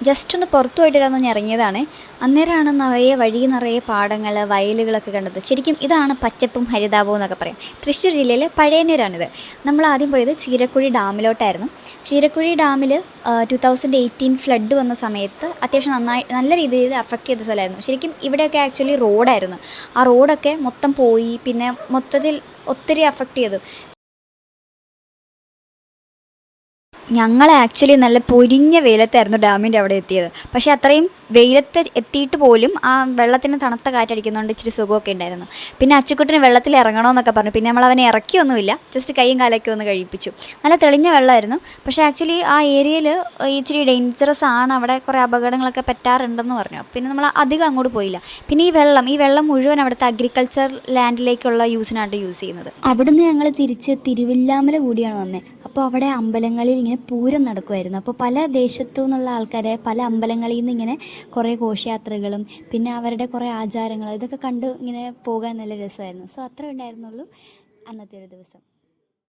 Just ഒന്ന് പുറത്തു പോയിട്ട് വരാമെന്ന് പറഞ്ഞ് ഇറങ്ങിയതാണ്. അന്നേരമാണ് വഴി നിറയെ പാടങ്ങൾ, വയലുകളൊക്കെ കണ്ടത്. ശരിക്കും ഇതാണ് പച്ചപ്പും ഹരിതാപവും എന്നൊക്കെ പറയും. തൃശ്ശൂർ ജില്ലയിൽ പഴയന്നൂരാണിത്. നമ്മൾ ആദ്യം പോയത് ചീരക്കുഴി ഡാമിലോട്ടായിരുന്നു. ചീരക്കുഴി ഡാമിൽ 2018 ഫ്ലഡ് വന്ന സമയത്ത് അത്യാവശ്യം നല്ല രീതിയിൽ അഫക്റ്റ് ചെയ്ത സ്ഥലമായിരുന്നു. ശരിക്കും ഇവിടെയൊക്കെ ആക്ച്വലി റോഡായിരുന്നു. ആ റോഡൊക്കെ മൊത്തം പോയി. പിന്നെ മൊത്തത്തിൽ ഒത്തിരി അഫക്റ്റ് ചെയ്തു. ഞങ്ങൾ ആക്ച്വലി നല്ല പൊരിഞ്ഞ വെയിലത്തായിരുന്നു ഡാമിൻ്റെ അവിടെ എത്തിയത്. പക്ഷേ അത്രയും വെയിലത്ത് എത്തിയിട്ട് പോലും ആ വെള്ളത്തിന് തണുത്ത കാറ്റടിക്കുന്നതുകൊണ്ട് ഇച്ചിരി സുഖമൊക്കെ ഉണ്ടായിരുന്നു. പിന്നെ അച്ചുക്കുട്ടന് വെള്ളത്തിൽ ഇറങ്ങണമെന്നൊക്കെ പറഞ്ഞു. പിന്നെ നമ്മൾ അവനെ ഇറക്കിയൊന്നുമില്ല, ജസ്റ്റ് കൈയും കാലൊക്കെ ഒന്ന് കഴിപ്പിച്ചു. നല്ല തെളിഞ്ഞ വെള്ളമായിരുന്നു. പക്ഷേ ആക്ച്വലി ആ ഏരിയയിൽ ഇച്ചിരി ഡേഞ്ചറസ് ആണ്, അവിടെ കുറേ അപകടങ്ങളൊക്കെ പറ്റാറുണ്ടെന്ന് പറഞ്ഞു. പിന്നെ നമ്മൾ അധികം അങ്ങോട്ട് പോയില്ല. പിന്നെ ഈ വെള്ളം മുഴുവൻ അവിടുത്തെ അഗ്രികൾച്ചർ ലാൻഡിലേക്കുള്ള യൂസിനായിട്ട് യൂസ് ചെയ്യുന്നത്. അവിടുന്ന് ഞങ്ങൾ തിരിച്ച് തിരുവില്ലാമല കൂടിയാണ് വന്നത്. അപ്പോൾ അവിടെ അമ്പലങ്ങളിൽ ഇങ്ങനെ പൂരം നടക്കുമായിരുന്നു. അപ്പോൾ പല ദേശത്തു നിന്നുള്ള ആൾക്കാരെ പല അമ്പലങ്ങളിൽ നിന്ന് ഇങ്ങനെ കുറേ ഘോഷയാത്രകളും പിന്നെ അവരുടെ കുറേ ആചാരങ്ങൾ ഇതൊക്കെ കണ്ട് ഇങ്ങനെ പോകാൻ നല്ല രസമായിരുന്നു. സോ അത്ര ഉണ്ടായിരുന്നുള്ളൂ അന്നത്തെ ഒരു ദിവസം.